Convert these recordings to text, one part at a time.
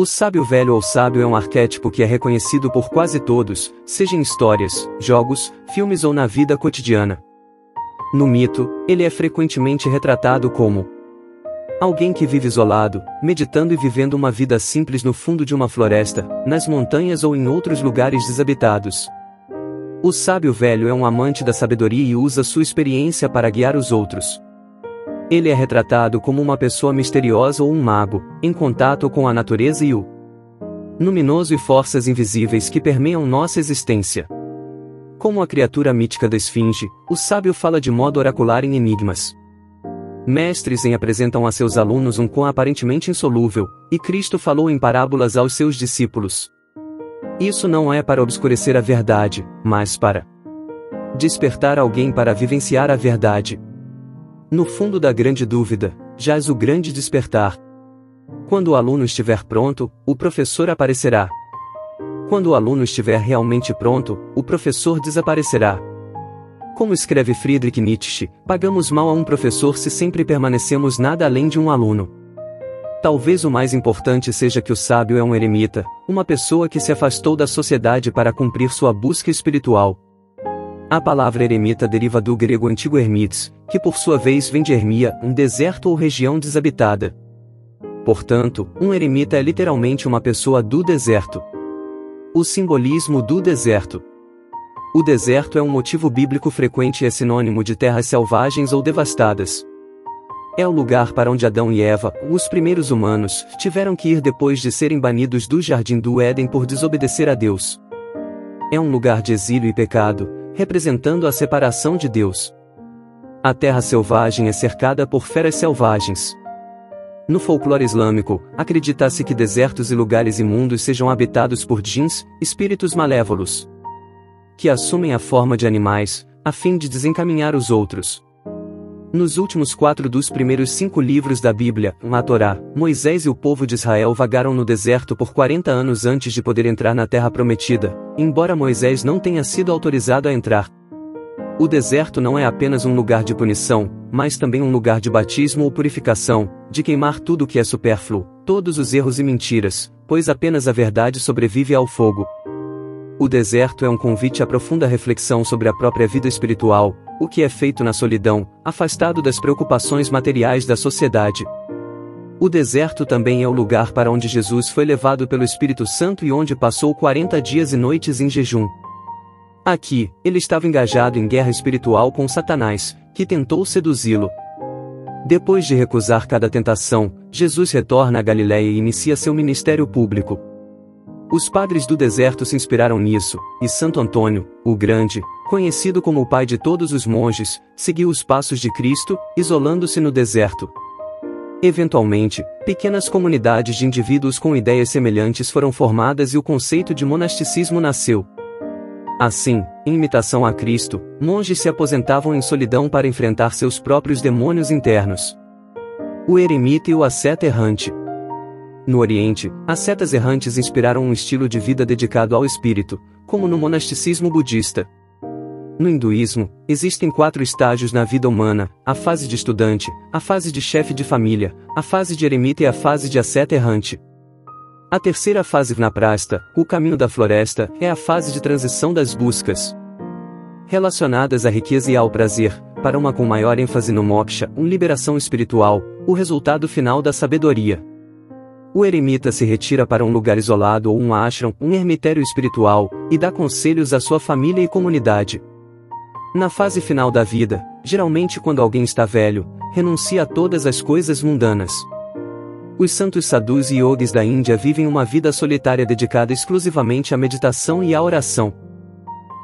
O sábio velho ou sábio é um arquétipo que é reconhecido por quase todos, seja em histórias, jogos, filmes ou na vida cotidiana. No mito, ele é frequentemente retratado como alguém que vive isolado, meditando e vivendo uma vida simples no fundo de uma floresta, nas montanhas ou em outros lugares desabitados. O sábio velho é um amante da sabedoria e usa sua experiência para guiar os outros. Ele é retratado como uma pessoa misteriosa ou um mago, em contato com a natureza e o luminoso e forças invisíveis que permeiam nossa existência. Como a criatura mítica da esfinge, o sábio fala de modo oracular em enigmas. Mestres apresentam a seus alunos um com aparentemente insolúvel, e Cristo falou em parábolas aos seus discípulos. Isso não é para obscurecer a verdade, mas para despertar alguém para vivenciar a verdade. No fundo da grande dúvida, jaz o grande despertar. Quando o aluno estiver pronto, o professor aparecerá. Quando o aluno estiver realmente pronto, o professor desaparecerá. Como escreve Friedrich Nietzsche, pagamos mal a um professor se sempre permanecemos nada além de um aluno. Talvez o mais importante seja que o sábio é um eremita, uma pessoa que se afastou da sociedade para cumprir sua busca espiritual. A palavra eremita deriva do grego antigo ermites, que por sua vez vem de ermia, um deserto ou região desabitada. Portanto, um eremita é literalmente uma pessoa do deserto. O simbolismo do deserto. O deserto é um motivo bíblico frequente e é sinônimo de terras selvagens ou devastadas. É o lugar para onde Adão e Eva, os primeiros humanos, tiveram que ir depois de serem banidos do jardim do Éden por desobedecer a Deus. É um lugar de exílio e pecado, representando a separação de Deus. A terra selvagem é cercada por feras selvagens. No folclore islâmico, acredita-se que desertos e lugares imundos sejam habitados por djinns, espíritos malévolos, que assumem a forma de animais, a fim de desencaminhar os outros. Nos últimos 4 dos primeiros 5 livros da Bíblia, a Torá, Moisés e o povo de Israel vagaram no deserto por 40 anos antes de poder entrar na terra prometida, embora Moisés não tenha sido autorizado a entrar. O deserto não é apenas um lugar de punição, mas também um lugar de batismo ou purificação, de queimar tudo o que é supérfluo, todos os erros e mentiras, pois apenas a verdade sobrevive ao fogo. O deserto é um convite à profunda reflexão sobre a própria vida espiritual, o que é feito na solidão, afastado das preocupações materiais da sociedade. O deserto também é o lugar para onde Jesus foi levado pelo Espírito Santo e onde passou 40 dias e noites em jejum. Aqui, ele estava engajado em guerra espiritual com Satanás, que tentou seduzi-lo. Depois de recusar cada tentação, Jesus retorna a Galiléia e inicia seu ministério público. Os padres do deserto se inspiraram nisso, e Santo Antônio, o Grande, conhecido como o pai de todos os monges, seguiu os passos de Cristo, isolando-se no deserto. Eventualmente, pequenas comunidades de indivíduos com ideias semelhantes foram formadas e o conceito de monasticismo nasceu. Assim, em imitação a Cristo, monges se aposentavam em solidão para enfrentar seus próprios demônios internos. O eremita e o asceta errante. No Oriente, ascetas errantes inspiraram um estilo de vida dedicado ao espírito, como no monasticismo budista. No hinduísmo, existem 4 estágios na vida humana: a fase de estudante, a fase de chefe de família, a fase de eremita e a fase de asceta errante. A terceira fase Vanaprastha, o caminho da floresta, é a fase de transição das buscas relacionadas à riqueza e ao prazer, para uma com maior ênfase no moksha, liberação espiritual, o resultado final da sabedoria. O eremita se retira para um lugar isolado ou um ashram, um ermitério espiritual, e dá conselhos à sua família e comunidade. Na fase final da vida, geralmente quando alguém está velho, renuncia a todas as coisas mundanas. Os santos sadhus e yogis da Índia vivem uma vida solitária dedicada exclusivamente à meditação e à oração.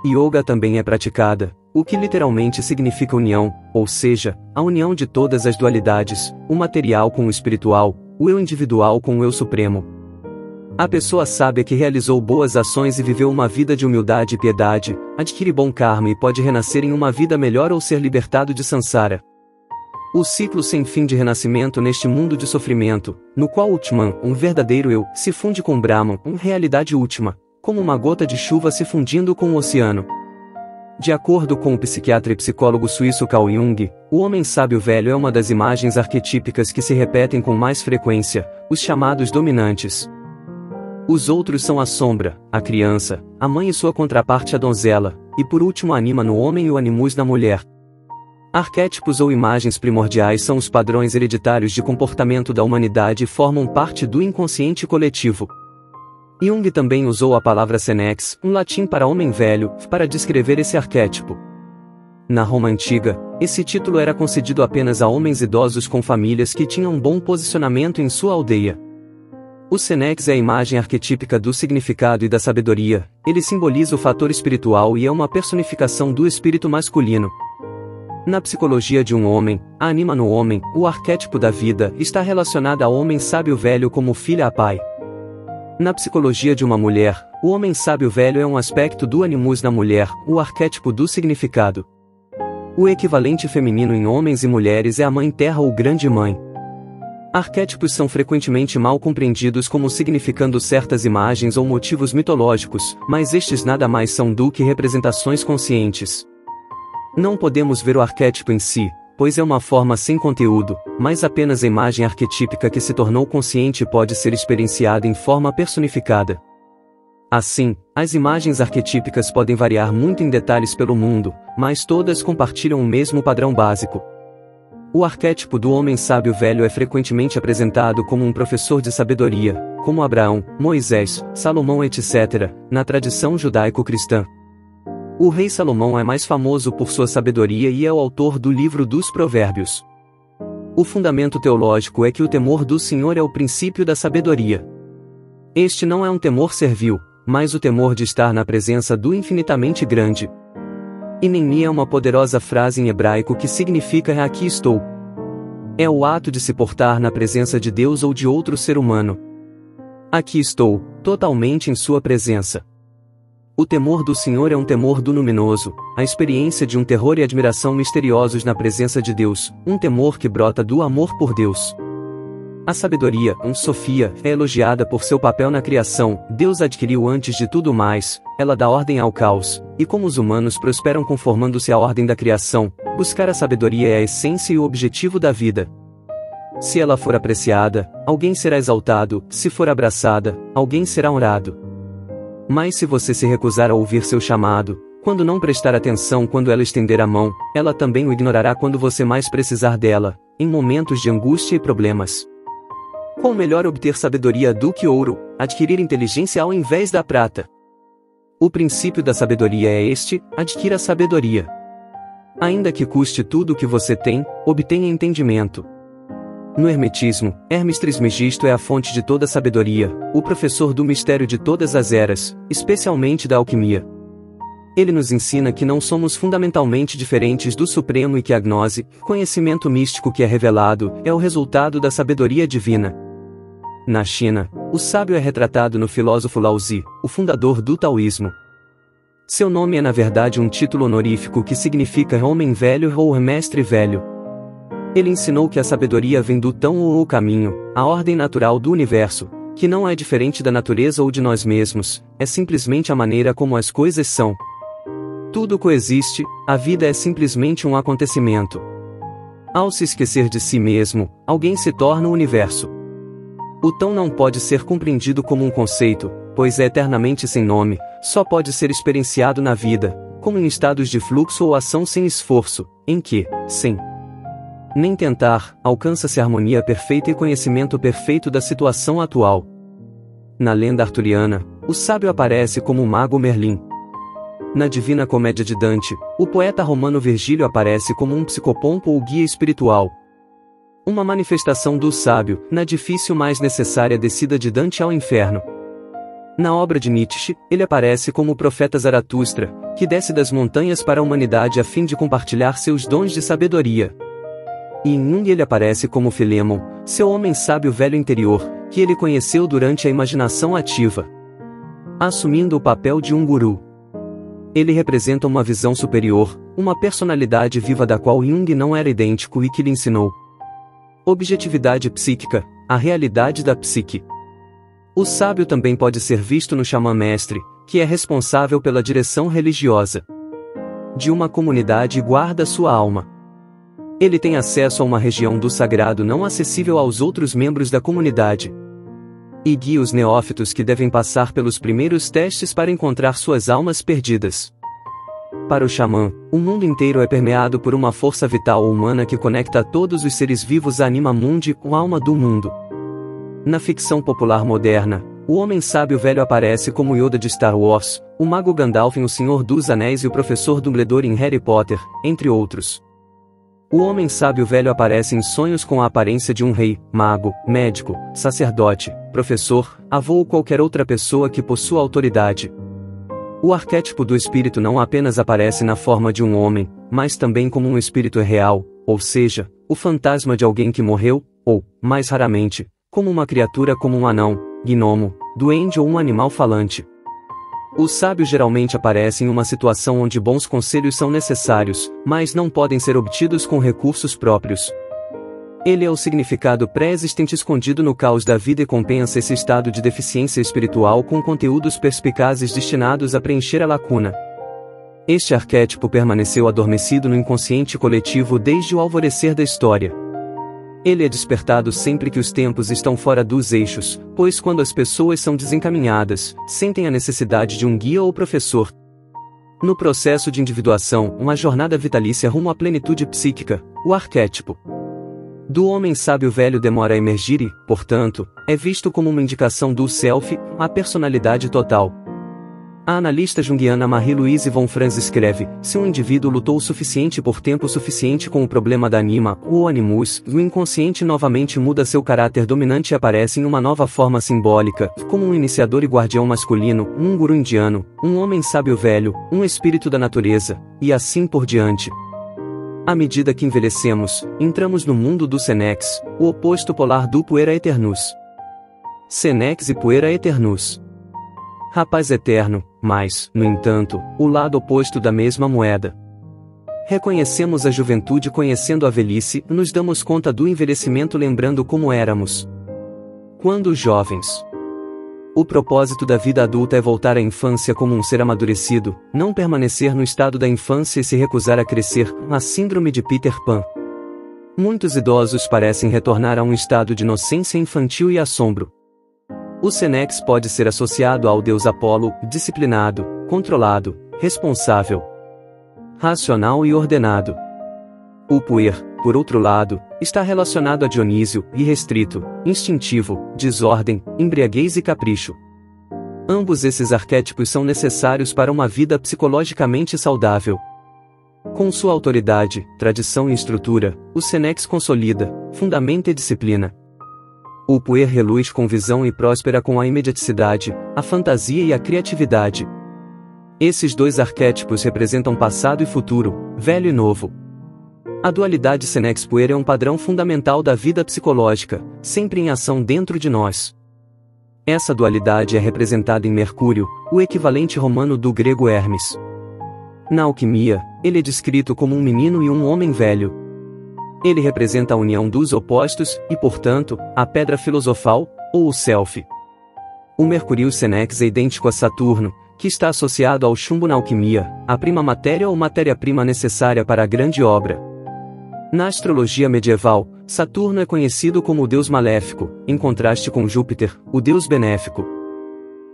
Yoga também é praticada, o que literalmente significa união, ou seja, a união de todas as dualidades, o material com o espiritual, o eu individual com o eu supremo. A pessoa sábia que realizou boas ações e viveu uma vida de humildade e piedade, adquire bom karma e pode renascer em uma vida melhor ou ser libertado de sansara. O ciclo sem fim de renascimento neste mundo de sofrimento, no qual o Atman, um verdadeiro eu, se funde com Brahman, uma realidade última, como uma gota de chuva se fundindo com o oceano. De acordo com o psiquiatra e psicólogo suíço Carl Jung, o homem sábio velho é uma das imagens arquetípicas que se repetem com mais frequência, os chamados dominantes. Os outros são a sombra, a criança, a mãe e sua contraparte a donzela, e por último a anima no homem e o animus na mulher. Arquétipos ou imagens primordiais são os padrões hereditários de comportamento da humanidade e formam parte do inconsciente coletivo. Jung também usou a palavra senex, um latim para homem velho, para descrever esse arquétipo. Na Roma antiga, esse título era concedido apenas a homens idosos com famílias que tinham um bom posicionamento em sua aldeia. O senex é a imagem arquetípica do significado e da sabedoria, ele simboliza o fator espiritual e é uma personificação do espírito masculino. Na psicologia de um homem, a anima no homem, o arquétipo da vida, está relacionada ao homem sábio velho como filha a pai. Na psicologia de uma mulher, o homem sábio velho é um aspecto do animus na mulher, o arquétipo do significado. O equivalente feminino em homens e mulheres é a mãe terra ou grande mãe. Arquétipos são frequentemente mal compreendidos como significando certas imagens ou motivos mitológicos, mas estes nada mais são do que representações conscientes. Não podemos ver o arquétipo em si, pois é uma forma sem conteúdo, mas apenas a imagem arquetípica que se tornou consciente pode ser experienciada em forma personificada. Assim, as imagens arquetípicas podem variar muito em detalhes pelo mundo, mas todas compartilham o mesmo padrão básico. O arquétipo do homem sábio velho é frequentemente apresentado como um professor de sabedoria, como Abraão, Moisés, Salomão etc., na tradição judaico-cristã. O rei Salomão é mais famoso por sua sabedoria e é o autor do livro dos Provérbios. O fundamento teológico é que o temor do Senhor é o princípio da sabedoria. Este não é um temor servil, mas o temor de estar na presença do infinitamente grande. Hineni é uma poderosa frase em hebraico que significa aqui estou. É o ato de se portar na presença de Deus ou de outro ser humano. Aqui estou, totalmente em sua presença. O temor do Senhor é um temor do luminoso, a experiência de um terror e admiração misteriosos na presença de Deus, um temor que brota do amor por Deus. A sabedoria, Sofia, é elogiada por seu papel na criação, Deus adquiriu antes de tudo mais, ela dá ordem ao caos, e como os humanos prosperam conformando-se à ordem da criação, buscar a sabedoria é a essência e o objetivo da vida. Se ela for apreciada, alguém será exaltado, se for abraçada, alguém será honrado. Mas se você se recusar a ouvir seu chamado, quando não prestar atenção quando ela estender a mão, ela também o ignorará quando você mais precisar dela, em momentos de angústia e problemas. Qual melhor obter sabedoria do que ouro, adquirir inteligência ao invés da prata? O princípio da sabedoria é este: adquira sabedoria. Ainda que custe tudo o que você tem, obtenha entendimento. No Hermetismo, Hermes Trismegisto é a fonte de toda sabedoria, o professor do mistério de todas as eras, especialmente da alquimia. Ele nos ensina que não somos fundamentalmente diferentes do Supremo e que a gnose, conhecimento místico que é revelado, é o resultado da sabedoria divina. Na China, o sábio é retratado no filósofo Laozi, o fundador do taoísmo. Seu nome é na verdade um título honorífico que significa homem velho ou mestre velho. Ele ensinou que a sabedoria vem do tão ou o caminho, a ordem natural do universo, que não é diferente da natureza ou de nós mesmos, é simplesmente a maneira como as coisas são. Tudo coexiste, a vida é simplesmente um acontecimento. Ao se esquecer de si mesmo, alguém se torna o universo. O tão não pode ser compreendido como um conceito, pois é eternamente sem nome, só pode ser experienciado na vida, como em estados de fluxo ou ação sem esforço, em que, sem nem tentar, alcança-se a harmonia perfeita e conhecimento perfeito da situação atual. Na lenda arturiana, o sábio aparece como o mago Merlin. Na Divina Comédia de Dante, o poeta romano Virgílio aparece como um psicopompo ou guia espiritual. Uma manifestação do sábio, na difícil mas necessária descida de Dante ao inferno. Na obra de Nietzsche, ele aparece como o profeta Zaratustra, que desce das montanhas para a humanidade a fim de compartilhar seus dons de sabedoria. E em Jung ele aparece como Filemon, seu homem sábio velho interior, que ele conheceu durante a imaginação ativa, assumindo o papel de um guru. Ele representa uma visão superior, uma personalidade viva da qual Jung não era idêntico e que lhe ensinou. Objetividade psíquica, a realidade da psique. O sábio também pode ser visto no xamã mestre, que é responsável pela direção religiosa de uma comunidade e guarda sua alma. Ele tem acesso a uma região do sagrado não acessível aos outros membros da comunidade. e guia os neófitos que devem passar pelos primeiros testes para encontrar suas almas perdidas. Para o xamã, o mundo inteiro é permeado por uma força vital humana que conecta todos os seres vivos à anima mundi, a alma do mundo. Na ficção popular moderna, o homem sábio velho aparece como Yoda de Star Wars, o mago Gandalf em O Senhor dos Anéis e o professor Dumbledore em Harry Potter, entre outros. O homem sábio velho aparece em sonhos com a aparência de um rei, mago, médico, sacerdote, professor, avô ou qualquer outra pessoa que possua autoridade. O arquétipo do espírito não apenas aparece na forma de um homem, mas também como um espírito real, ou seja, o fantasma de alguém que morreu, ou, mais raramente, como uma criatura como um anão, gnomo, duende ou um animal falante. O sábio geralmente aparece em uma situação onde bons conselhos são necessários, mas não podem ser obtidos com recursos próprios. Ele é o significado pré-existente escondido no caos da vida e compensa esse estado de deficiência espiritual com conteúdos perspicazes destinados a preencher a lacuna. Este arquétipo permaneceu adormecido no inconsciente coletivo desde o alvorecer da história. Ele é despertado sempre que os tempos estão fora dos eixos, pois quando as pessoas são desencaminhadas, sentem a necessidade de um guia ou professor. No processo de individuação, uma jornada vitalícia rumo à plenitude psíquica, o arquétipo do homem sábio velho demora a emergir e, portanto, é visto como uma indicação do self, a personalidade total. A analista junguiana Marie-Louise von Franz escreve: se um indivíduo lutou o suficiente por tempo suficiente com o problema da anima, o animus, o inconsciente novamente muda seu caráter dominante e aparece em uma nova forma simbólica, como um iniciador e guardião masculino, um guru indiano, um homem sábio velho, um espírito da natureza, e assim por diante. À medida que envelhecemos, entramos no mundo do Senex, o oposto polar do Puera Aeternus. Senex e Puera Aeternus. Rapaz eterno, mas, no entanto, o lado oposto da mesma moeda. Reconhecemos a juventude conhecendo a velhice, nos damos conta do envelhecimento lembrando como éramos quando jovens. O propósito da vida adulta é voltar à infância como um ser amadurecido, não permanecer no estado da infância e se recusar a crescer, a síndrome de Peter Pan. Muitos idosos parecem retornar a um estado de inocência infantil e assombro. O Senex pode ser associado ao deus Apolo, disciplinado, controlado, responsável, racional e ordenado. O Puer, por outro lado, está relacionado a Dionísio, irrestrito, instintivo, desordem, embriaguez e capricho. Ambos esses arquétipos são necessários para uma vida psicologicamente saudável. Com sua autoridade, tradição e estrutura, o Senex consolida, fundamenta e disciplina. O Puer reluz com visão e próspera com a imediaticidade, a fantasia e a criatividade. Esses dois arquétipos representam passado e futuro, velho e novo. A dualidade Senex-Puer é um padrão fundamental da vida psicológica, sempre em ação dentro de nós. Essa dualidade é representada em Mercúrio, o equivalente romano do grego Hermes. Na alquimia, ele é descrito como um menino e um homem velho. Ele representa a união dos opostos, e portanto, a pedra filosofal, ou o self. O Mercúrio Senex é idêntico a Saturno, que está associado ao chumbo na alquimia, a prima matéria ou matéria-prima necessária para a grande obra. Na astrologia medieval, Saturno é conhecido como o deus maléfico, em contraste com Júpiter, o deus benéfico.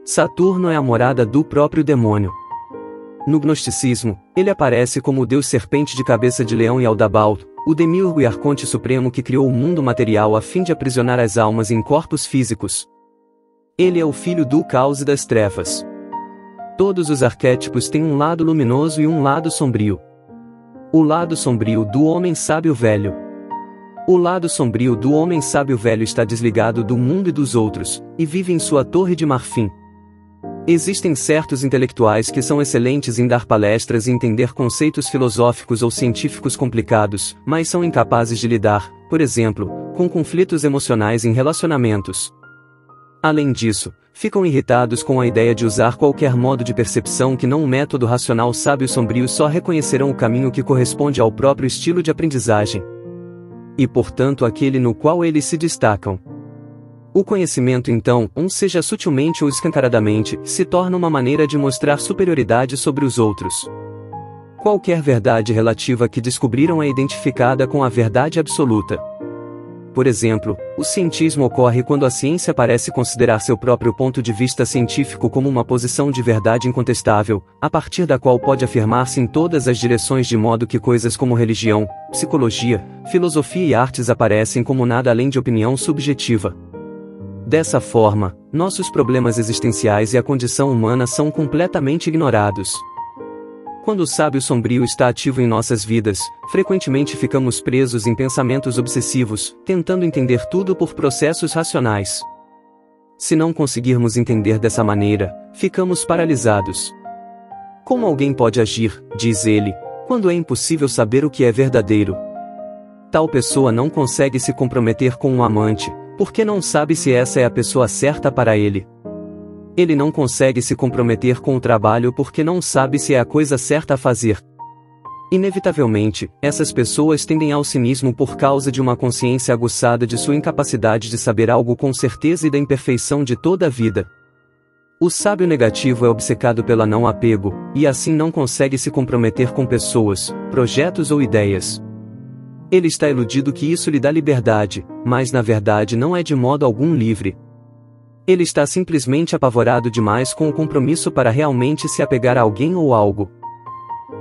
Saturno é a morada do próprio demônio. No gnosticismo, ele aparece como o deus serpente de cabeça de leão e Aldabaoth, o demiurgo e arconte supremo que criou o mundo material a fim de aprisionar as almas em corpos físicos. Ele é o filho do caos e das trevas. Todos os arquétipos têm um lado luminoso e um lado sombrio. O lado sombrio do homem sábio velho. O lado sombrio do homem sábio velho está desligado do mundo e dos outros, e vive em sua torre de marfim. Existem certos intelectuais que são excelentes em dar palestras e entender conceitos filosóficos ou científicos complicados, mas são incapazes de lidar, por exemplo, com conflitos emocionais em relacionamentos. Além disso, ficam irritados com a ideia de usar qualquer modo de percepção que não um método racional. Sábios sombrios só reconhecerão o caminho que corresponde ao próprio estilo de aprendizagem. E portanto aquele no qual eles se destacam. O conhecimento então, seja sutilmente ou escancaradamente, se torna uma maneira de mostrar superioridade sobre os outros. Qualquer verdade relativa que descobriram é identificada com a verdade absoluta. Por exemplo, o cientismo ocorre quando a ciência parece considerar seu próprio ponto de vista científico como uma posição de verdade incontestável, a partir da qual pode afirmar-se em todas as direções, de modo que coisas como religião, psicologia, filosofia e artes aparecem como nada além de opinião subjetiva. Dessa forma, nossos problemas existenciais e a condição humana são completamente ignorados. Quando o sábio sombrio está ativo em nossas vidas, frequentemente ficamos presos em pensamentos obsessivos, tentando entender tudo por processos racionais. Se não conseguirmos entender dessa maneira, ficamos paralisados. Como alguém pode agir, diz ele, quando é impossível saber o que é verdadeiro? Tal pessoa não consegue se comprometer com um amante, porque não sabe se essa é a pessoa certa para ele. Ele não consegue se comprometer com o trabalho porque não sabe se é a coisa certa a fazer. Inevitavelmente, essas pessoas tendem ao cinismo por causa de uma consciência aguçada de sua incapacidade de saber algo com certeza e da imperfeição de toda a vida. O sábio negativo é obcecado pela não apego, e assim não consegue se comprometer com pessoas, projetos ou ideias. Ele está iludido que isso lhe dá liberdade, mas na verdade não é de modo algum livre. Ele está simplesmente apavorado demais com o compromisso para realmente se apegar a alguém ou algo.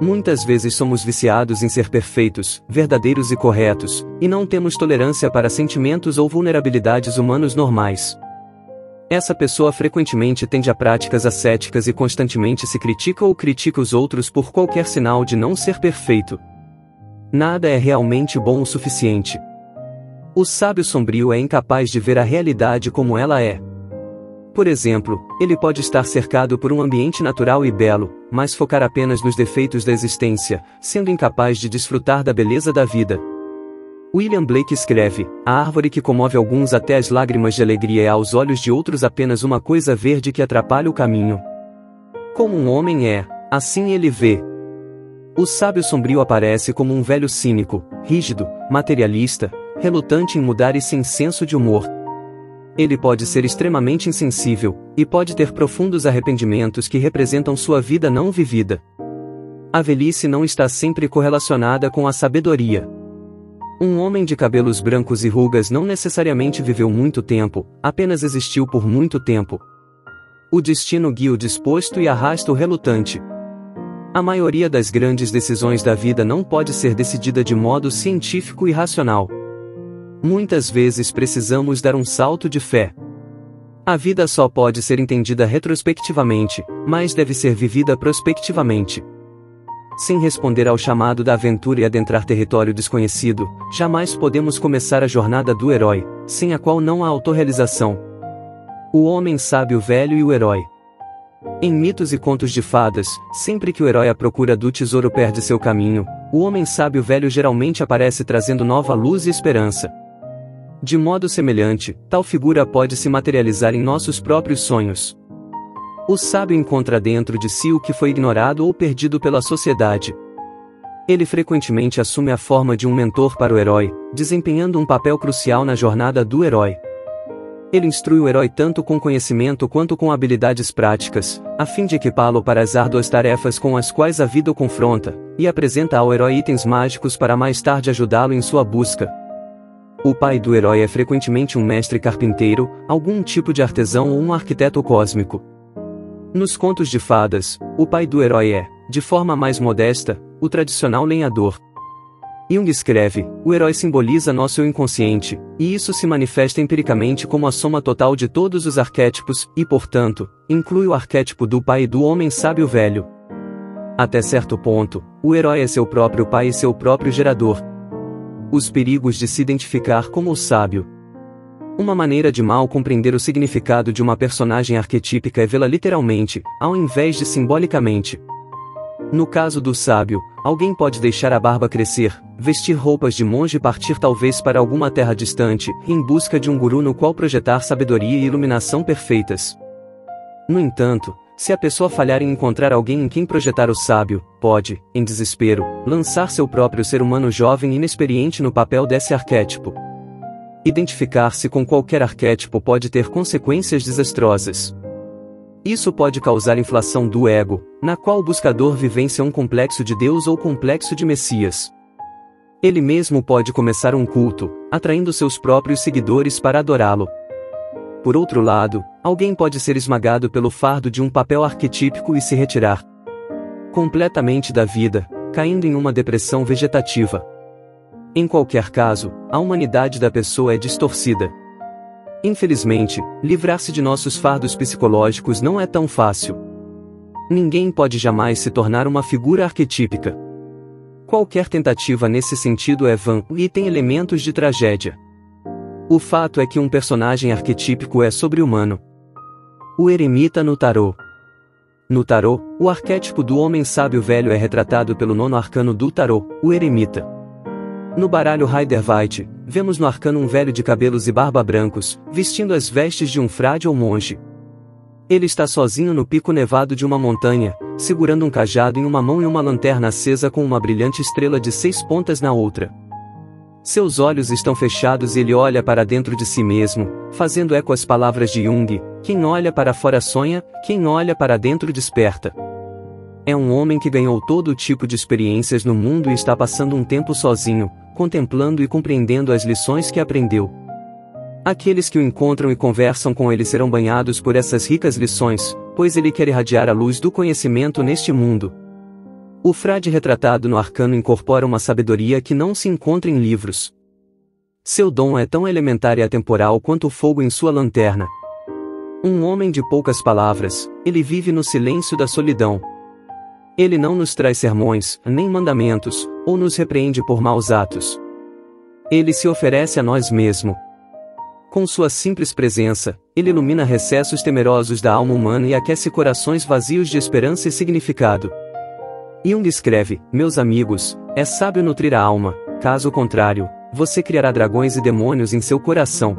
Muitas vezes somos viciados em ser perfeitos, verdadeiros e corretos, e não temos tolerância para sentimentos ou vulnerabilidades humanos normais. Essa pessoa frequentemente tende a práticas ascéticas e constantemente se critica ou critica os outros por qualquer sinal de não ser perfeito. Nada é realmente bom o suficiente. O sábio sombrio é incapaz de ver a realidade como ela é. Por exemplo, ele pode estar cercado por um ambiente natural e belo, mas focar apenas nos defeitos da existência, sendo incapaz de desfrutar da beleza da vida. William Blake escreve: a árvore que comove alguns até as lágrimas de alegria é aos olhos de outros apenas uma coisa verde que atrapalha o caminho. Como um homem é, assim ele vê. O sábio sombrio aparece como um velho cínico, rígido, materialista, relutante em mudar e sem senso de humor. Ele pode ser extremamente insensível, e pode ter profundos arrependimentos que representam sua vida não vivida. A velhice não está sempre correlacionada com a sabedoria. Um homem de cabelos brancos e rugas não necessariamente viveu muito tempo, apenas existiu por muito tempo. O destino guia o disposto e arrasta o relutante. A maioria das grandes decisões da vida não pode ser decidida de modo científico e racional. Muitas vezes precisamos dar um salto de fé. A vida só pode ser entendida retrospectivamente, mas deve ser vivida prospectivamente. Sem responder ao chamado da aventura e adentrar território desconhecido, jamais podemos começar a jornada do herói, sem a qual não há autorrealização. O homem sábio velho e o herói. Em mitos e contos de fadas, sempre que o herói à procura do tesouro perde seu caminho, o homem sábio velho geralmente aparece trazendo nova luz e esperança. De modo semelhante, tal figura pode se materializar em nossos próprios sonhos. O sábio encontra dentro de si o que foi ignorado ou perdido pela sociedade. Ele frequentemente assume a forma de um mentor para o herói, desempenhando um papel crucial na jornada do herói. Ele instrui o herói tanto com conhecimento quanto com habilidades práticas, a fim de equipá-lo para as árduas tarefas com as quais a vida o confronta, e apresenta ao herói itens mágicos para mais tarde ajudá-lo em sua busca. O pai do herói é frequentemente um mestre carpinteiro, algum tipo de artesão ou um arquiteto cósmico. Nos contos de fadas, o pai do herói é, de forma mais modesta, o tradicional lenhador. Jung escreve: o herói simboliza nosso eu inconsciente, e isso se manifesta empiricamente como a soma total de todos os arquétipos, e portanto, inclui o arquétipo do pai e do homem sábio velho. Até certo ponto, o herói é seu próprio pai e seu próprio gerador. Os perigos de se identificar como o sábio. Uma maneira de mal compreender o significado de uma personagem arquetípica é vê-la literalmente, ao invés de simbolicamente. No caso do sábio, alguém pode deixar a barba crescer, vestir roupas de monge e partir talvez para alguma terra distante, em busca de um guru no qual projetar sabedoria e iluminação perfeitas. No entanto, se a pessoa falhar em encontrar alguém em quem projetar o sábio, pode, em desespero, lançar seu próprio ser humano jovem e inexperiente no papel desse arquétipo. Identificar-se com qualquer arquétipo pode ter consequências desastrosas. Isso pode causar inflação do ego, na qual o buscador vivencia um complexo de Deus ou complexo de Messias. Ele mesmo pode começar um culto, atraindo seus próprios seguidores para adorá-lo. Por outro lado, alguém pode ser esmagado pelo fardo de um papel arquetípico e se retirar completamente da vida, caindo em uma depressão vegetativa. Em qualquer caso, a humanidade da pessoa é distorcida. Infelizmente, livrar-se de nossos fardos psicológicos não é tão fácil. Ninguém pode jamais se tornar uma figura arquetípica. Qualquer tentativa nesse sentido é vã e tem elementos de tragédia. O fato é que um personagem arquetípico é sobre-humano. O eremita no tarô. No tarô, o arquétipo do homem sábio velho é retratado pelo nono arcano do tarô, o eremita. No baralho Rider-Waite, vemos no arcano um velho de cabelos e barba brancos, vestindo as vestes de um frade ou monge. Ele está sozinho no pico nevado de uma montanha, segurando um cajado em uma mão e uma lanterna acesa com uma brilhante estrela de 6 pontas na outra. Seus olhos estão fechados e ele olha para dentro de si mesmo, fazendo eco às palavras de Jung: quem olha para fora sonha, quem olha para dentro desperta. É um homem que ganhou todo tipo de experiências no mundo e está passando um tempo sozinho, contemplando e compreendendo as lições que aprendeu. Aqueles que o encontram e conversam com ele serão banhados por essas ricas lições, pois ele quer irradiar a luz do conhecimento neste mundo. O frade retratado no arcano incorpora uma sabedoria que não se encontra em livros. Seu dom é tão elementar e atemporal quanto o fogo em sua lanterna. Um homem de poucas palavras, ele vive no silêncio da solidão. Ele não nos traz sermões, nem mandamentos, ou nos repreende por maus atos. Ele se oferece a nós mesmo. Com sua simples presença, ele ilumina recessos temerosos da alma humana e aquece corações vazios de esperança e significado. Jung escreve: meus amigos, é sábio nutrir a alma, caso contrário, você criará dragões e demônios em seu coração.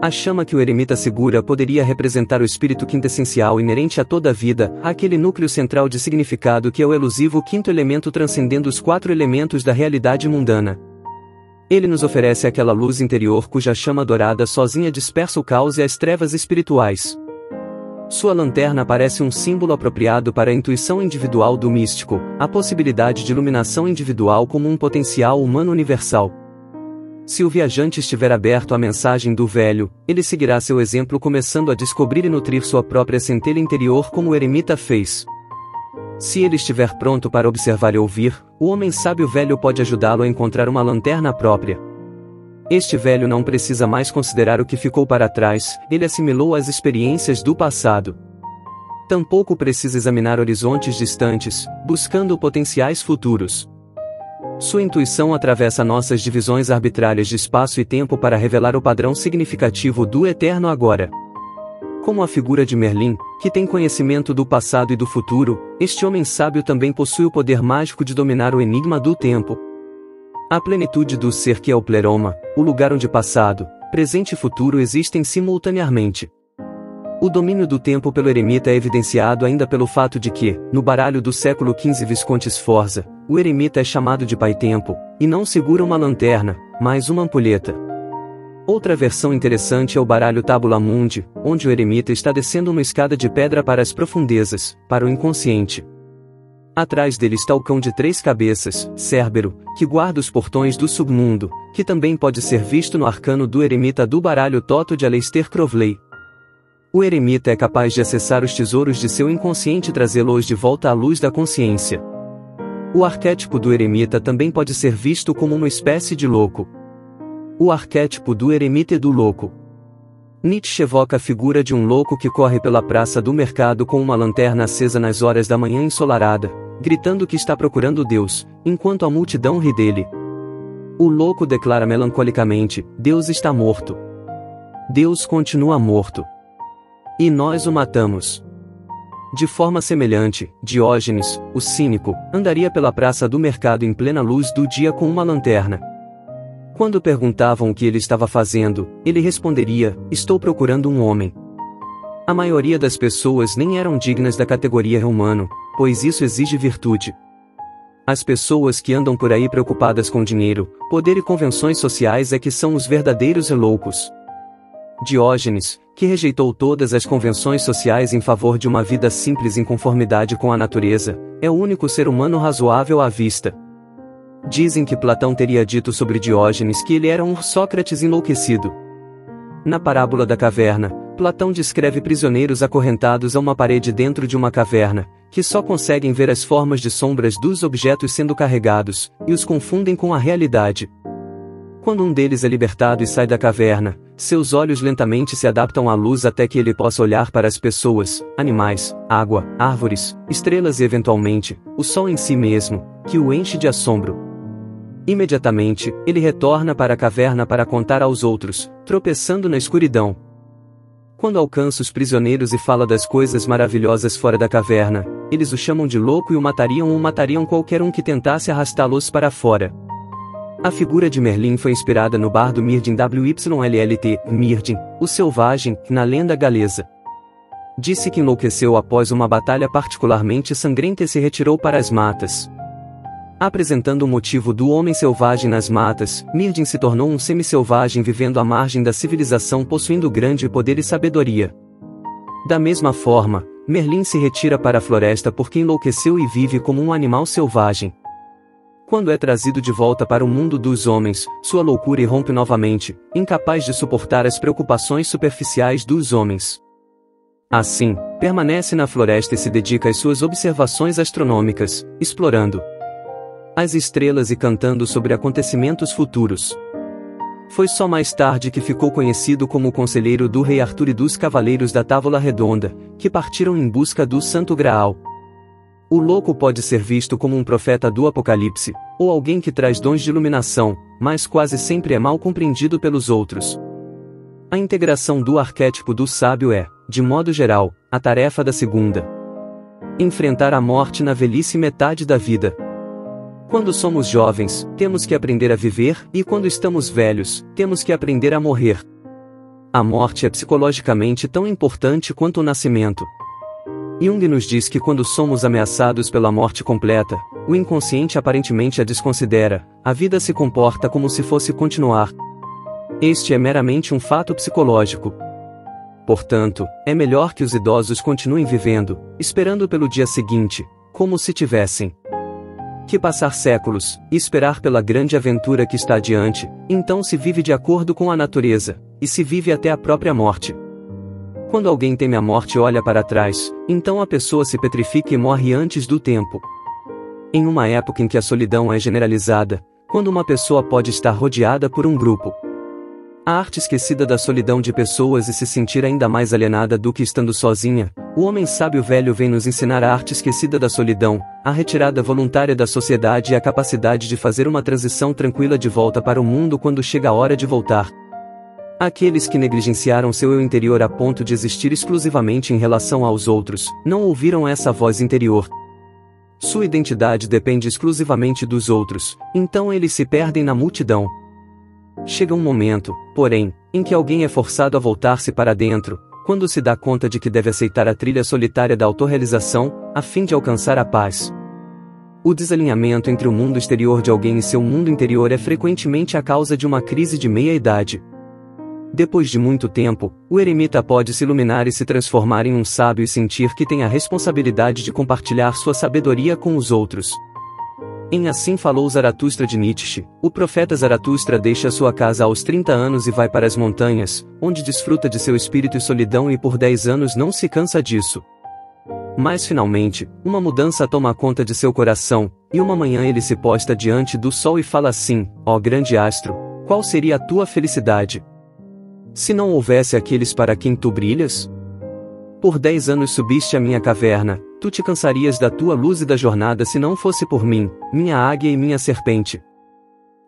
A chama que o eremita segura poderia representar o espírito quintessencial inerente a toda a vida, aquele núcleo central de significado que é o elusivo quinto elemento transcendendo os 4 elementos da realidade mundana. Ele nos oferece aquela luz interior cuja chama dourada sozinha dispersa o caos e as trevas espirituais. Sua lanterna parece um símbolo apropriado para a intuição individual do místico, a possibilidade de iluminação individual como um potencial humano universal. Se o viajante estiver aberto à mensagem do velho, ele seguirá seu exemplo começando a descobrir e nutrir sua própria centelha interior como o eremita fez. Se ele estiver pronto para observar e ouvir, o homem sábio velho pode ajudá-lo a encontrar uma lanterna própria. Este velho não precisa mais considerar o que ficou para trás, ele assimilou as experiências do passado. Tampouco precisa examinar horizontes distantes, buscando potenciais futuros. Sua intuição atravessa nossas divisões arbitrárias de espaço e tempo para revelar o padrão significativo do eterno agora. Como a figura de Merlin, que tem conhecimento do passado e do futuro, este homem sábio também possui o poder mágico de dominar o enigma do tempo. A plenitude do ser que é o pleroma, o lugar onde passado, presente e futuro existem simultaneamente. O domínio do tempo pelo eremita é evidenciado ainda pelo fato de que, no baralho do século XV Visconti Sforza, o eremita é chamado de Pai Tempo, e não segura uma lanterna, mas uma ampulheta. Outra versão interessante é o baralho Tabula Mundi, onde o eremita está descendo uma escada de pedra para as profundezas, para o inconsciente. Atrás dele está o cão de 3 cabeças, Cérbero, que guarda os portões do submundo, que também pode ser visto no arcano do eremita do baralho Toto de Aleister Crowley. O eremita é capaz de acessar os tesouros de seu inconsciente e trazê-los de volta à luz da consciência. O arquétipo do eremita também pode ser visto como uma espécie de louco. O arquétipo do eremita e do louco. Nietzsche evoca a figura de um louco que corre pela praça do mercado com uma lanterna acesa nas horas da manhã ensolarada, gritando que está procurando Deus, enquanto a multidão ri dele. O louco declara melancolicamente: Deus está morto. Deus continua morto. E nós o matamos. De forma semelhante, Diógenes, o cínico, andaria pela praça do mercado em plena luz do dia com uma lanterna. Quando perguntavam o que ele estava fazendo, ele responderia: estou procurando um homem. A maioria das pessoas nem eram dignas da categoria humano, pois isso exige virtude. As pessoas que andam por aí preocupadas com dinheiro, poder e convenções sociais é que são os verdadeiros loucos. Diógenes, que rejeitou todas as convenções sociais em favor de uma vida simples em conformidade com a natureza, é o único ser humano razoável à vista. Dizem que Platão teria dito sobre Diógenes que ele era um Sócrates enlouquecido. Na parábola da caverna, Platão descreve prisioneiros acorrentados a uma parede dentro de uma caverna, que só conseguem ver as formas de sombras dos objetos sendo carregados, e os confundem com a realidade. Quando um deles é libertado e sai da caverna, seus olhos lentamente se adaptam à luz até que ele possa olhar para as pessoas, animais, água, árvores, estrelas e eventualmente, o sol em si mesmo, que o enche de assombro. Imediatamente, ele retorna para a caverna para contar aos outros, tropeçando na escuridão. Quando alcança os prisioneiros e fala das coisas maravilhosas fora da caverna, eles o chamam de louco e o matariam qualquer um que tentasse arrastá-los para fora. A figura de Merlin foi inspirada no bardo Mirdim Wyllt, Mirdim, o selvagem, na lenda galesa. Disse que enlouqueceu após uma batalha particularmente sangrenta e se retirou para as matas. Apresentando o motivo do homem selvagem nas matas, Mirdim se tornou um semi-selvagem vivendo à margem da civilização possuindo grande poder e sabedoria. Da mesma forma, Merlin se retira para a floresta porque enlouqueceu e vive como um animal selvagem. Quando é trazido de volta para o mundo dos homens, sua loucura irrompe novamente, incapaz de suportar as preocupações superficiais dos homens. Assim, permanece na floresta e se dedica às suas observações astronômicas, explorando as estrelas e cantando sobre acontecimentos futuros. Foi só mais tarde que ficou conhecido como o conselheiro do rei Arthur e dos cavaleiros da Távola Redonda, que partiram em busca do Santo Graal. O louco pode ser visto como um profeta do Apocalipse, ou alguém que traz dons de iluminação, mas quase sempre é mal compreendido pelos outros. A integração do arquétipo do sábio é, de modo geral, a tarefa da segunda. Enfrentar a morte na velhice metade da vida. Quando somos jovens, temos que aprender a viver, e quando estamos velhos, temos que aprender a morrer. A morte é psicologicamente tão importante quanto o nascimento. Jung nos diz que quando somos ameaçados pela morte completa, o inconsciente aparentemente a desconsidera, a vida se comporta como se fosse continuar. Este é meramente um fato psicológico. Portanto, é melhor que os idosos continuem vivendo, esperando pelo dia seguinte, como se tivessem que passar séculos, e esperar pela grande aventura que está adiante. Então se vive de acordo com a natureza, e se vive até a própria morte. Quando alguém teme a morte e olha para trás, então a pessoa se petrifica e morre antes do tempo. Em uma época em que a solidão é generalizada, quando uma pessoa pode estar rodeada por um grupo, a arte esquecida da solidão de pessoas e se sentir ainda mais alienada do que estando sozinha, o homem sábio velho vem nos ensinar a arte esquecida da solidão, a retirada voluntária da sociedade e a capacidade de fazer uma transição tranquila de volta para o mundo quando chega a hora de voltar. Aqueles que negligenciaram seu eu interior a ponto de existir exclusivamente em relação aos outros, não ouviram essa voz interior. Sua identidade depende exclusivamente dos outros, então eles se perdem na multidão. Chega um momento, porém, em que alguém é forçado a voltar-se para dentro, quando se dá conta de que deve aceitar a trilha solitária da autorrealização, a fim de alcançar a paz. O desalinhamento entre o mundo exterior de alguém e seu mundo interior é frequentemente a causa de uma crise de meia-idade. Depois de muito tempo, o eremita pode se iluminar e se transformar em um sábio e sentir que tem a responsabilidade de compartilhar sua sabedoria com os outros. Em Assim Falou Zaratustra de Nietzsche, o profeta Zaratustra deixa sua casa aos 30 anos e vai para as montanhas, onde desfruta de seu espírito e solidão e por 10 anos não se cansa disso. Mas finalmente, uma mudança toma conta de seu coração, e uma manhã ele se posta diante do sol e fala assim: ó grande astro, qual seria a tua felicidade se não houvesse aqueles para quem tu brilhas? Por 10 anos subiste à minha caverna, tu te cansarias da tua luz e da jornada se não fosse por mim, minha águia e minha serpente.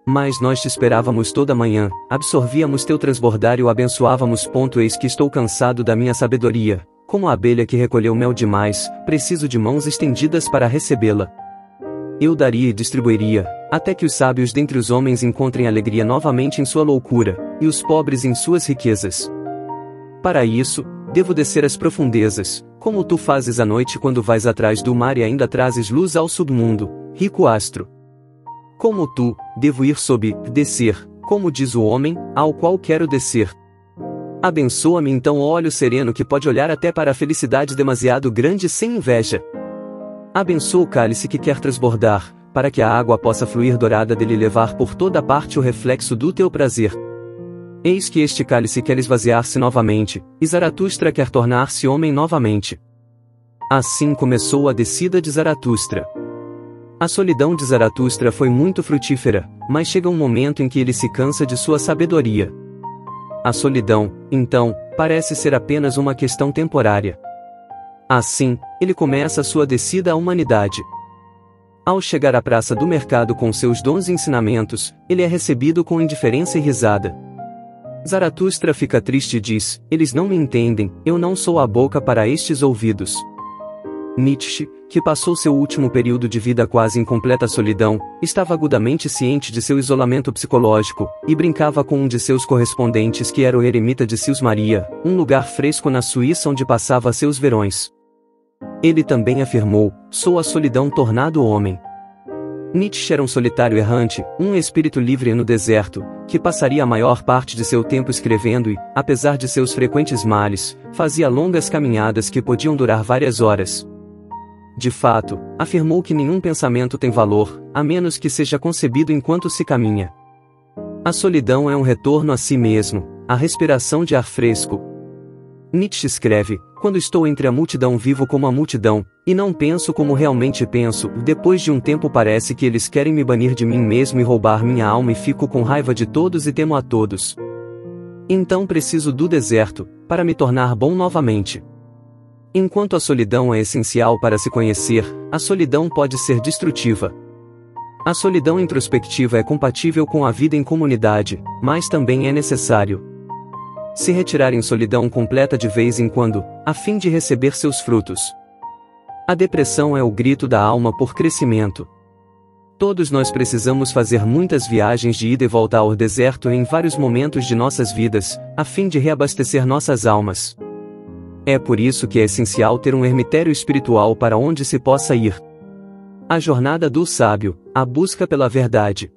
Mas nós te esperávamos toda manhã, absorvíamos teu transbordar e o abençoávamos. Eis que estou cansado da minha sabedoria, como a abelha que recolheu mel demais, preciso de mãos estendidas para recebê-la. Eu daria e distribuiria, até que os sábios dentre os homens encontrem alegria novamente em sua loucura, e os pobres em suas riquezas. Para isso, devo descer às profundezas, como tu fazes à noite quando vais atrás do mar e ainda trazes luz ao submundo, rico astro. Como tu, devo ir sob, descer, como diz o homem, ao qual quero descer. Abençoa-me então, ó olho sereno que pode olhar até para a felicidade demasiado grande sem inveja. Abençoa o cálice que quer transbordar, para que a água possa fluir dourada dele e levar por toda parte o reflexo do teu prazer. Eis que este cálice quer esvaziar-se novamente, e Zaratustra quer tornar-se homem novamente. Assim começou a descida de Zaratustra. A solidão de Zaratustra foi muito frutífera, mas chega um momento em que ele se cansa de sua sabedoria. A solidão, então, parece ser apenas uma questão temporária. Assim, ele começa sua descida à humanidade. Ao chegar à praça do mercado com seus dons e ensinamentos, ele é recebido com indiferença e risada. Zaratustra fica triste e diz: eles não me entendem, eu não sou a boca para estes ouvidos. Nietzsche, que passou seu último período de vida quase em completa solidão, estava agudamente ciente de seu isolamento psicológico, e brincava com um de seus correspondentes que era o eremita de Sils Maria, um lugar fresco na Suíça onde passava seus verões. Ele também afirmou: sou a solidão tornado homem. Nietzsche era um solitário errante, um espírito livre no deserto, que passaria a maior parte de seu tempo escrevendo e, apesar de seus frequentes males, fazia longas caminhadas que podiam durar várias horas. De fato, afirmou que nenhum pensamento tem valor, a menos que seja concebido enquanto se caminha. A solidão é um retorno a si mesmo, a respiração de ar fresco. Nietzsche escreve: quando estou entre a multidão vivo como a multidão, e não penso como realmente penso, depois de um tempo parece que eles querem me banir de mim mesmo e roubar minha alma e fico com raiva de todos e temo a todos. Então preciso do deserto, para me tornar bom novamente. Enquanto a solidão é essencial para se conhecer, a solidão pode ser destrutiva. A solidão introspectiva é compatível com a vida em comunidade, mas também é necessário se retirar em solidão completa de vez em quando, a fim de receber seus frutos. A depressão é o grito da alma por crescimento. Todos nós precisamos fazer muitas viagens de ida e volta ao deserto em vários momentos de nossas vidas, a fim de reabastecer nossas almas. É por isso que é essencial ter um ermitério espiritual para onde se possa ir. A jornada do sábio, a busca pela verdade.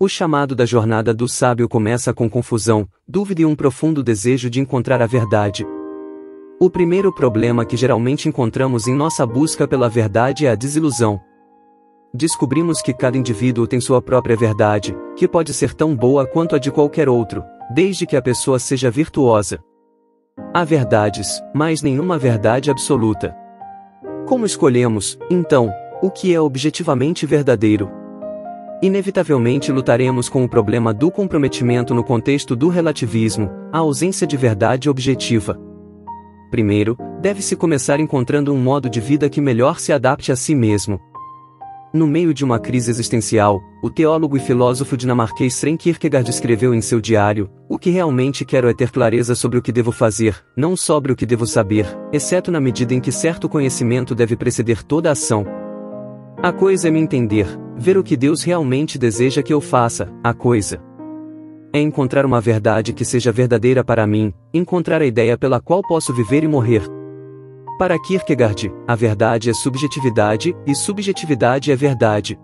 O chamado da jornada do sábio começa com confusão, dúvida e um profundo desejo de encontrar a verdade. O primeiro problema que geralmente encontramos em nossa busca pela verdade é a desilusão. Descobrimos que cada indivíduo tem sua própria verdade, que pode ser tão boa quanto a de qualquer outro, desde que a pessoa seja virtuosa. Há verdades, mas nenhuma verdade absoluta. Como escolhemos, então, o que é objetivamente verdadeiro? Inevitavelmente lutaremos com o problema do comprometimento no contexto do relativismo, a ausência de verdade objetiva. Primeiro, deve-se começar encontrando um modo de vida que melhor se adapte a si mesmo. No meio de uma crise existencial, o teólogo e filósofo dinamarquês Søren Kierkegaard escreveu em seu diário: o que realmente quero é ter clareza sobre o que devo fazer, não sobre o que devo saber, exceto na medida em que certo conhecimento deve preceder toda ação. A coisa é me entender, ver o que Deus realmente deseja que eu faça, a coisa é encontrar uma verdade que seja verdadeira para mim, encontrar a ideia pela qual posso viver e morrer. Para Kierkegaard, a verdade é subjetividade, e subjetividade é verdade.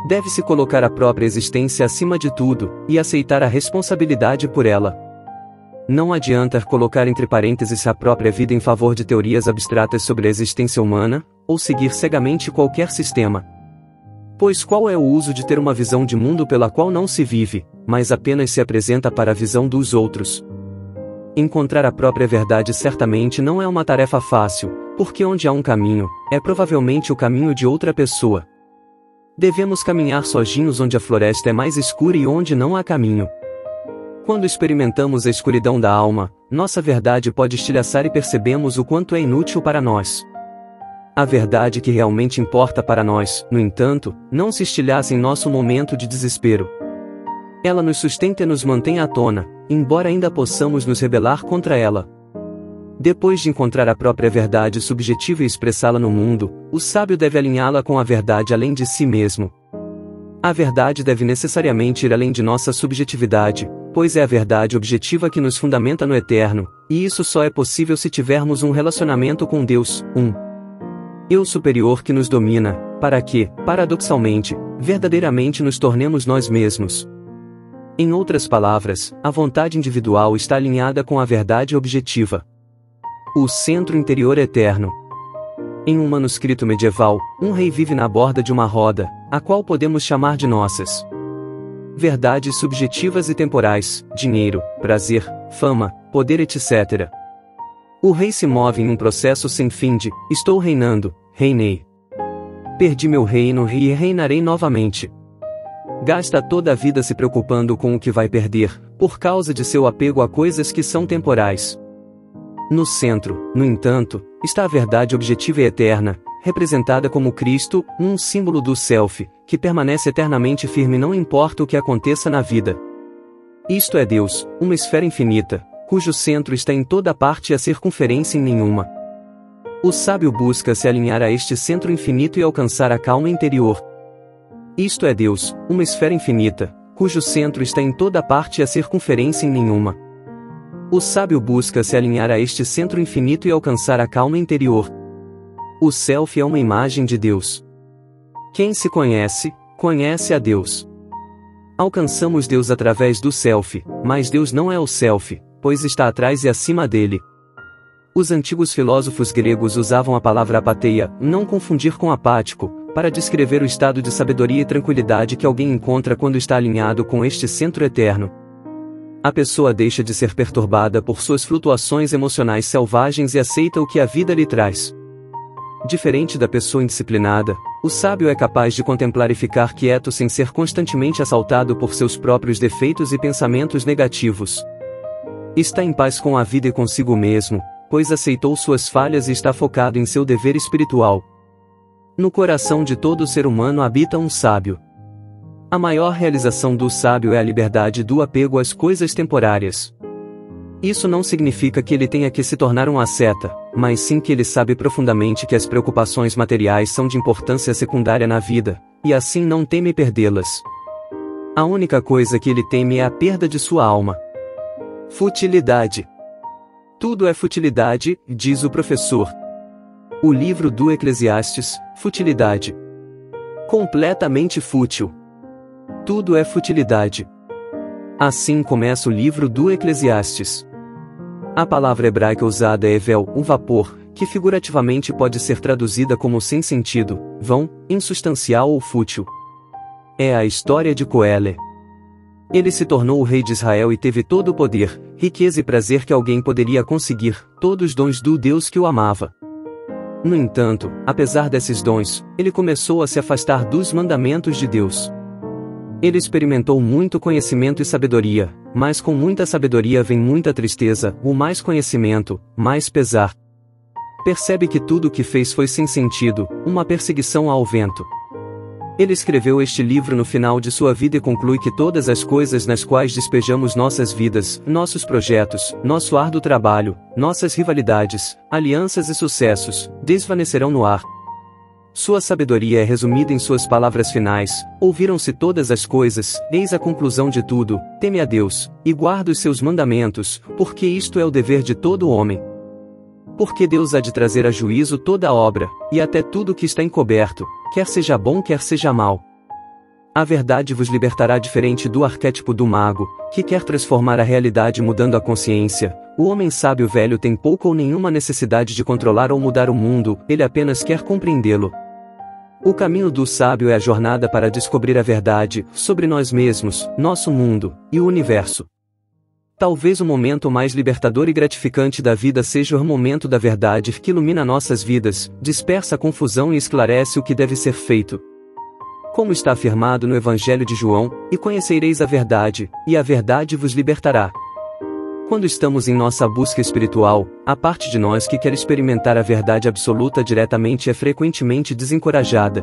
Deve-se colocar a própria existência acima de tudo, e aceitar a responsabilidade por ela. Não adianta colocar entre parênteses a própria vida em favor de teorias abstratas sobre a existência humana, ou seguir cegamente qualquer sistema. Pois qual é o uso de ter uma visão de mundo pela qual não se vive, mas apenas se apresenta para a visão dos outros? Encontrar a própria verdade certamente não é uma tarefa fácil, porque onde há um caminho, é provavelmente o caminho de outra pessoa. Devemos caminhar sozinhos onde a floresta é mais escura e onde não há caminho. Quando experimentamos a escuridão da alma, nossa verdade pode estilhaçar e percebemos o quanto é inútil para nós. A verdade que realmente importa para nós, no entanto, não se estilhaça em nosso momento de desespero. Ela nos sustenta e nos mantém à tona, embora ainda possamos nos rebelar contra ela. Depois de encontrar a própria verdade subjetiva e expressá-la no mundo, o sábio deve alinhá-la com a verdade além de si mesmo. A verdade deve necessariamente ir além de nossa subjetividade, pois é a verdade objetiva que nos fundamenta no eterno, e isso só é possível se tivermos um relacionamento com Deus, um eu superior que nos domina, para que, paradoxalmente, verdadeiramente nos tornemos nós mesmos. Em outras palavras, a vontade individual está alinhada com a verdade objetiva. O centro interior eterno. Em um manuscrito medieval, um rei vive na borda de uma roda, a qual podemos chamar de nossas. Verdades subjetivas e temporais, dinheiro, prazer, fama, poder, etc. O rei se move em um processo sem fim de, estou reinando, reinei. Perdi meu reino e reinarei novamente. Gasta toda a vida se preocupando com o que vai perder, por causa de seu apego a coisas que são temporais. No centro, no entanto, está a verdade objetiva e eterna, representada como Cristo, um símbolo do Self, que permanece eternamente firme não importa o que aconteça na vida. Isto é Deus, uma esfera infinita, cujo centro está em toda parte e a circunferência em nenhuma. O sábio busca se alinhar a este centro infinito e alcançar a calma interior. Isto é Deus, uma esfera infinita, cujo centro está em toda parte e a circunferência em nenhuma. O sábio busca se alinhar a este centro infinito e alcançar a calma interior. O Self é uma imagem de Deus. Quem se conhece, conhece a Deus. Alcançamos Deus através do Self, mas Deus não é o Self, pois está atrás e acima dele. Os antigos filósofos gregos usavam a palavra apatheia, não confundir com apático, para descrever o estado de sabedoria e tranquilidade que alguém encontra quando está alinhado com este centro eterno. A pessoa deixa de ser perturbada por suas flutuações emocionais selvagens e aceita o que a vida lhe traz. Diferente da pessoa indisciplinada, o sábio é capaz de contemplar e ficar quieto sem ser constantemente assaltado por seus próprios defeitos e pensamentos negativos. Está em paz com a vida e consigo mesmo, pois aceitou suas falhas e está focado em seu dever espiritual. No coração de todo ser humano habita um sábio. A maior realização do sábio é a liberdade do apego às coisas temporárias. Isso não significa que ele tenha que se tornar um asceta, mas sim que ele sabe profundamente que as preocupações materiais são de importância secundária na vida, e assim não teme perdê-las. A única coisa que ele teme é a perda de sua alma. Futilidade. Tudo é futilidade, diz o professor. O livro do Eclesiastes, futilidade. Completamente fútil. Tudo é futilidade. Assim começa o livro do Eclesiastes. A palavra hebraica usada é evel, um vapor, que figurativamente pode ser traduzida como sem sentido, vão, insubstancial ou fútil. É a história de Coelho. Ele se tornou o rei de Israel e teve todo o poder, riqueza e prazer que alguém poderia conseguir, todos os dons do Deus que o amava. No entanto, apesar desses dons, ele começou a se afastar dos mandamentos de Deus. Ele experimentou muito conhecimento e sabedoria, mas com muita sabedoria vem muita tristeza, o mais conhecimento, mais pesar. Percebe que tudo o que fez foi sem sentido, uma perseguição ao vento. Ele escreveu este livro no final de sua vida e conclui que todas as coisas nas quais despejamos nossas vidas, nossos projetos, nosso árduo trabalho, nossas rivalidades, alianças e sucessos, desvanecerão no ar. Sua sabedoria é resumida em suas palavras finais: ouviram-se todas as coisas, eis a conclusão de tudo, teme a Deus, e guarda os seus mandamentos, porque isto é o dever de todo homem. Porque Deus há de trazer a juízo toda a obra, e até tudo que está encoberto, quer seja bom quer seja mal. A verdade vos libertará diferente do arquétipo do mago, que quer transformar a realidade mudando a consciência. O homem sábio velho tem pouca ou nenhuma necessidade de controlar ou mudar o mundo, ele apenas quer compreendê-lo. O caminho do sábio é a jornada para descobrir a verdade, sobre nós mesmos, nosso mundo, e o universo. Talvez o momento mais libertador e gratificante da vida seja o momento da verdade que ilumina nossas vidas, dispersa a confusão e esclarece o que deve ser feito. Como está afirmado no Evangelho de João, e conhecereis a verdade, e a verdade vos libertará. Quando estamos em nossa busca espiritual, a parte de nós que quer experimentar a verdade absoluta diretamente é frequentemente desencorajada.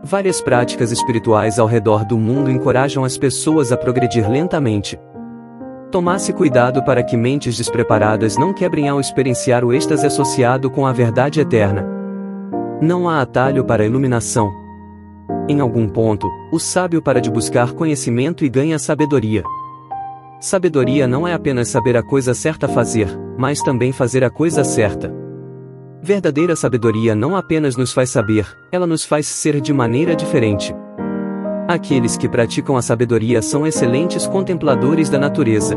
Várias práticas espirituais ao redor do mundo encorajam as pessoas a progredir lentamente. Tomasse cuidado para que mentes despreparadas não quebrem ao experienciar o êxtase associado com a verdade eterna. Não há atalho para a iluminação. Em algum ponto, o sábio para de buscar conhecimento e ganha sabedoria. Sabedoria não é apenas saber a coisa certa a fazer, mas também fazer a coisa certa. Verdadeira sabedoria não apenas nos faz saber, ela nos faz ser de maneira diferente. Aqueles que praticam a sabedoria são excelentes contempladores da natureza.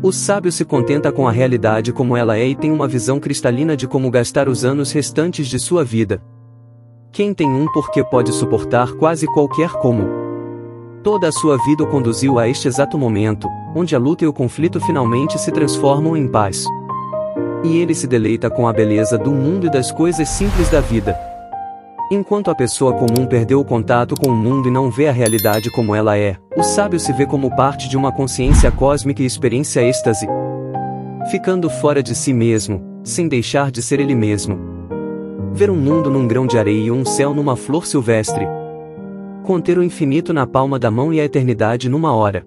O sábio se contenta com a realidade como ela é e tem uma visão cristalina de como gastar os anos restantes de sua vida. Quem tem um porquê pode suportar quase qualquer como. Toda a sua vida o conduziu a este exato momento, onde a luta e o conflito finalmente se transformam em paz. E ele se deleita com a beleza do mundo e das coisas simples da vida. Enquanto a pessoa comum perdeu o contato com o mundo e não vê a realidade como ela é, o sábio se vê como parte de uma consciência cósmica e experiencia êxtase, ficando fora de si mesmo, sem deixar de ser ele mesmo. Ver um mundo num grão de areia e um céu numa flor silvestre. Conter o infinito na palma da mão e a eternidade numa hora.